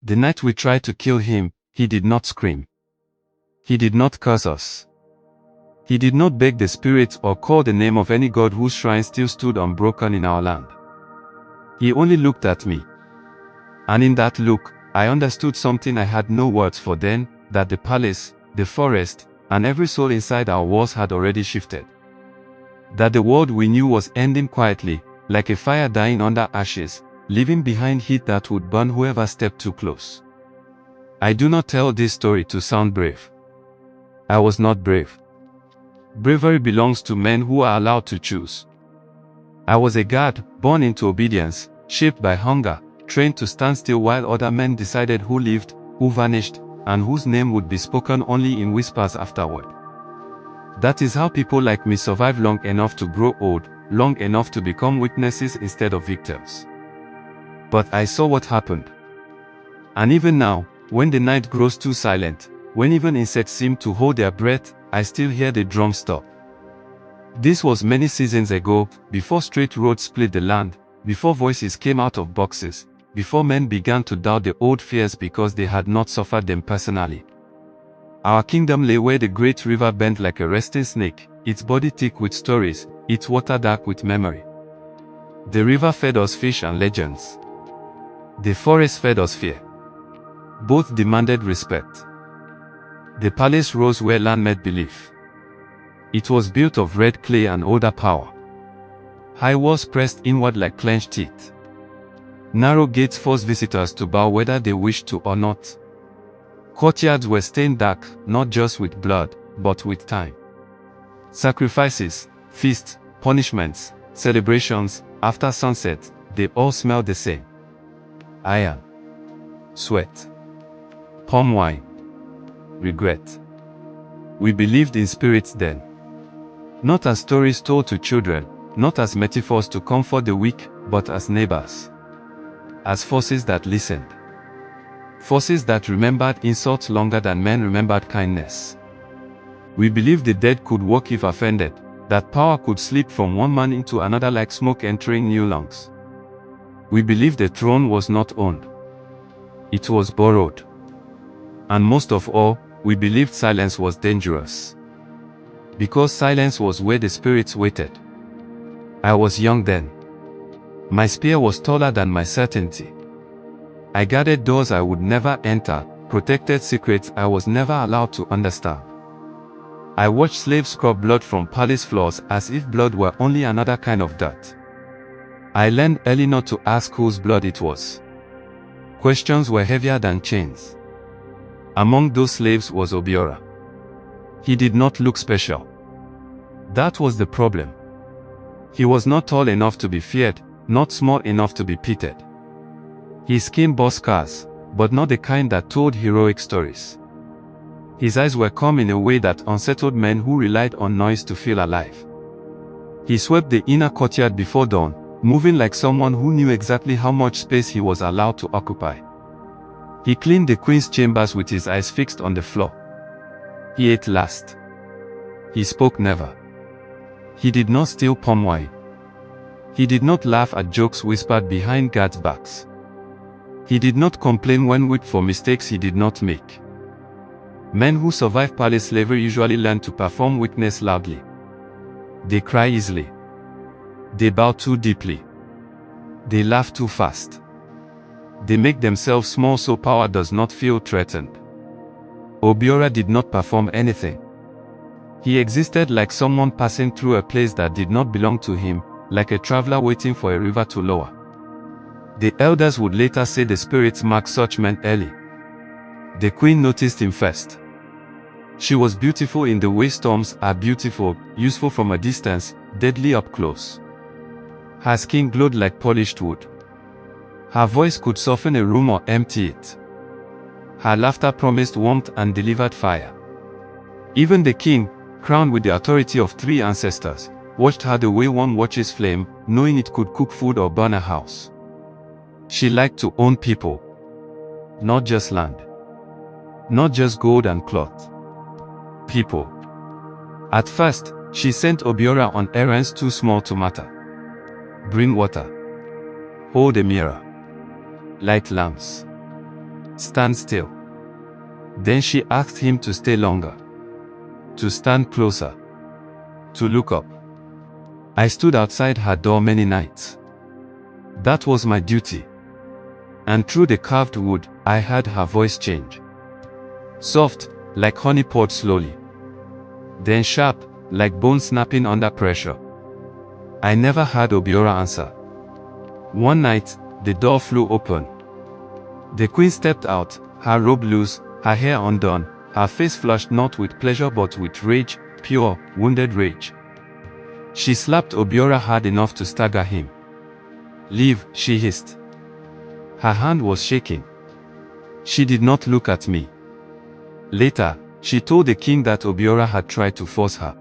The night we tried to kill him, he did not scream. He did not curse us. He did not beg the spirits or call the name of any god whose shrine still stood unbroken in our land. He only looked at me. And in that look, I understood something I had no words for then, that the palace, the forest, and every soul inside our walls had already shifted. That the world we knew was ending quietly, like a fire dying under ashes, leaving behind heat that would burn whoever stepped too close. I do not tell this story to sound brave. I was not brave. Bravery belongs to men who are allowed to choose. I was a guard, born into obedience, shaped by hunger, trained to stand still while other men decided who lived, who vanished, and whose name would be spoken only in whispers afterward. That is how people like me survive long enough to grow old, long enough to become witnesses instead of victims. But I saw what happened. And even now, when the night grows too silent, when even insects seem to hold their breath, I still hear the drum stop. This was many seasons ago, before straight roads split the land, before voices came out of boxes, before men began to doubt the old fears because they had not suffered them personally. Our kingdom lay where the great river bent like a resting snake, its body thick with stories, its water dark with memory. The river fed us fish and legends. The forest fed us fear. Both demanded respect. The palace rose where land met belief. It was built of red clay and older power. High walls pressed inward like clenched teeth. Narrow gates forced visitors to bow whether they wished to or not. Courtyards were stained dark, not just with blood, but with time. Sacrifices, feasts, punishments, celebrations, after sunset, they all smelled the same. Iron, sweat, palm wine, regret. We believed in spirits then. Not as stories told to children, not as metaphors to comfort the weak, but as neighbors. As forces that listened. Forces that remembered insults longer than men remembered kindness. We believed the dead could walk if offended, that power could slip from one man into another like smoke entering new lungs. We believed the throne was not owned. It was borrowed. And most of all, we believed silence was dangerous. Because silence was where the spirits waited. I was young then. My spear was taller than my certainty. I guarded doors I would never enter, protected secrets I was never allowed to understand. I watched slaves scrub blood from palace floors as if blood were only another kind of dirt. I learned early not to ask whose blood it was. Questions were heavier than chains. Among those slaves was Obiora. He did not look special. That was the problem. He was not tall enough to be feared, not small enough to be pitied. His skin bore scars, but not the kind that told heroic stories. His eyes were calm in a way that unsettled men who relied on noise to feel alive. He swept the inner courtyard before dawn, moving like someone who knew exactly how much space he was allowed to occupy. He cleaned the queen's chambers with his eyes fixed on the floor. He ate last. He spoke never. He did not steal palm wine. He did not laugh at jokes whispered behind guards' backs. He did not complain when whipped for mistakes he did not make. Men who survive palace slavery usually learn to perform weakness loudly. They cry easily. They bow too deeply. They laugh too fast. They make themselves small so power does not feel threatened. Obiora did not perform anything. He existed like someone passing through a place that did not belong to him, like a traveler waiting for a river to lower. The elders would later say the spirits marked such men early. The queen noticed him first. She was beautiful in the way storms are beautiful, useful from a distance, deadly up close. Her skin glowed like polished wood. Her voice could soften a room or empty it. Her laughter promised warmth and delivered fire. Even the king, crowned with the authority of 3 ancestors, watched her the way one watches flame, knowing it could cook food or burn a house. She liked to own people. Not just land. Not just gold and cloth. People. At first, she sent Obiora on errands too small to matter. Bring water. Hold a mirror. Light lamps. "Stand still." Then she asked him to stay longer, to stand closer, to look up. I stood outside her door many nights. That was my duty. And through the carved wood, I heard her voice change. Soft, like honey poured slowly. Then sharp, like bone snapping under pressure. I never heard Obiora answer. One night, the door flew open. The queen stepped out, her robe loose, her hair undone, her face flushed not with pleasure but with rage, pure, wounded rage. She slapped Obiora hard enough to stagger him. "Leave," she hissed. Her hand was shaking. She did not look at me. Later, she told the king that Obiora had tried to force her.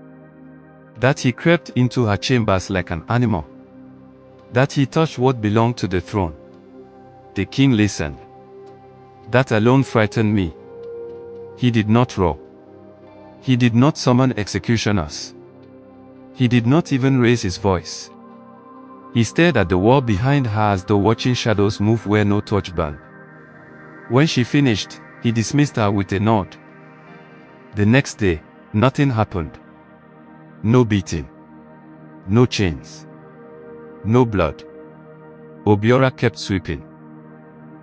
That he crept into her chambers like an animal. That he touched what belonged to the throne. The king listened. That alone frightened me. He did not roar. He did not summon executioners. He did not even raise his voice. He stared at the wall behind her as though watching shadows move where no torch burned. When she finished, he dismissed her with a nod. The next day, nothing happened. No beating. No chains. No blood. Obiora kept sweeping.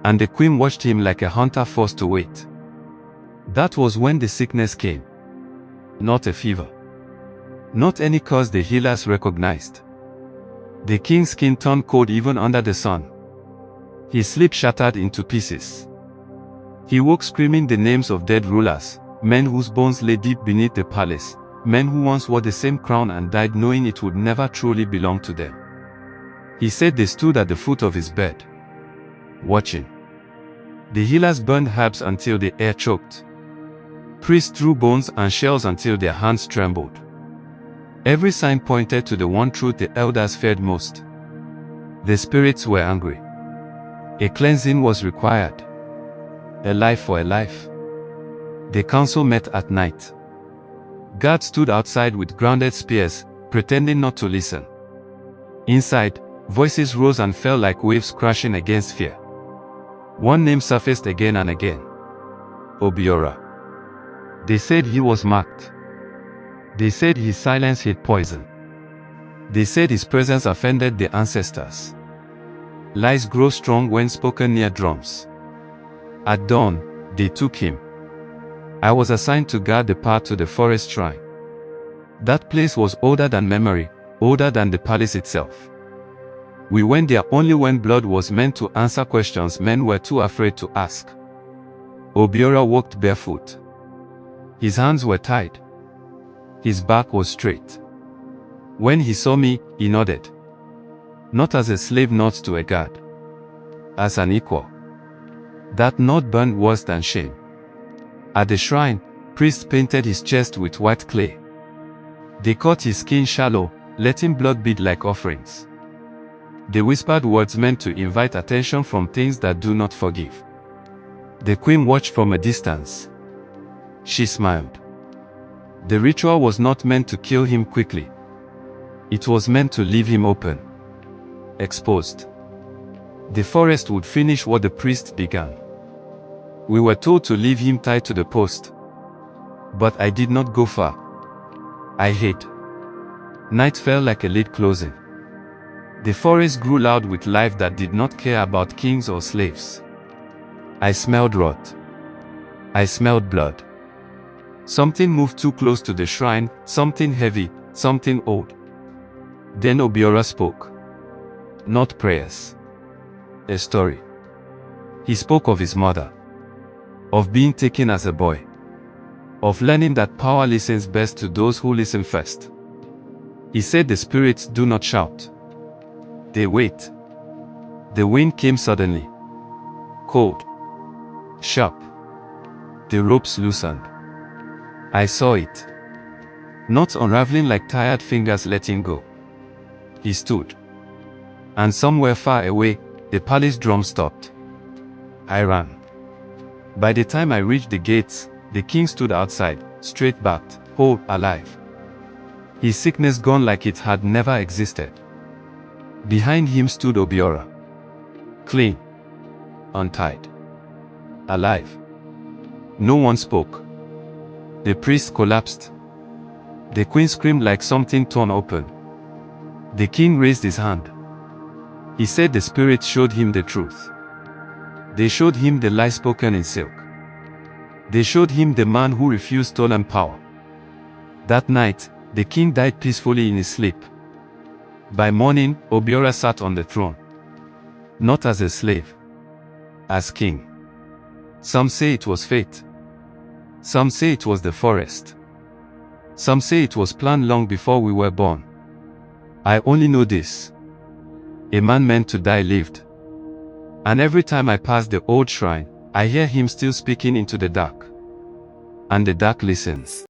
And the queen watched him like a hunter forced to wait. That was when the sickness came. Not a fever. Not any cause the healers recognized. The king's skin turned cold even under the sun. His sleep shattered into pieces. He woke screaming the names of dead rulers, men whose bones lay deep beneath the palace, men who once wore the same crown and died knowing it would never truly belong to them. He said they stood at the foot of his bed, watching. The healers burned herbs until the air choked. Priests threw bones and shells until their hands trembled. Every sign pointed to the one truth the elders feared most. The spirits were angry. A cleansing was required. A life for a life. The council met at night. Guards stood outside with grounded spears, pretending not to listen. Inside, voices rose and fell like waves crashing against fear. One name surfaced again and again. Obiora. They said he was marked. They said his silence hid poison. They said his presence offended the ancestors. Lies grow strong when spoken near drums. At dawn, they took him. I was assigned to guard the path to the forest shrine. That place was older than memory, older than the palace itself. We went there only when blood was meant to answer questions men were too afraid to ask. Obiora walked barefoot. His hands were tied. His back was straight. When he saw me, he nodded. Not as a slave nods to a guard. As an equal. That nod burned worse than shame. At the shrine, priests painted his chest with white clay. They cut his skin shallow, letting blood bead like offerings. They whispered words meant to invite attention from things that do not forgive. The queen watched from a distance. She smiled. The ritual was not meant to kill him quickly. It was meant to leave him open. Exposed. The forest would finish what the priest began. We were told to leave him tied to the post. But I did not go far. I hid. Night fell like a lid closing. The forest grew loud with life that did not care about kings or slaves. I smelled rot. I smelled blood. Something moved too close to the shrine, something heavy, something old. Then Obiora spoke. Not prayers. A story. He spoke of his mother. Of being taken as a boy. Of learning that power listens best to those who listen first. He said the spirits do not shout. They wait. The wind came suddenly. Cold. Sharp. The ropes loosened. I saw it. Knots unraveling like tired fingers letting go. He stood. And somewhere far away, the palace drum stopped. I ran. By the time I reached the gates, the king stood outside, straight-backed, whole, alive. His sickness gone like it had never existed. Behind him stood Obiora. Clean. Untied. alive. No one spoke. The priest collapsed. The queen screamed like something torn open. The king raised his hand. He said the spirits showed him the truth. They showed him the lie spoken in silk. They showed him the man who refused stolen power. That night, the king died peacefully in his sleep. By morning, Obiora sat on the throne. Not as a slave, as king. Some say it was fate. Some say it was the forest. Some say it was planned long before we were born. I only know this. A man meant to die lived. And every time I pass the old shrine, I hear him still speaking into the dark. And the dark listens.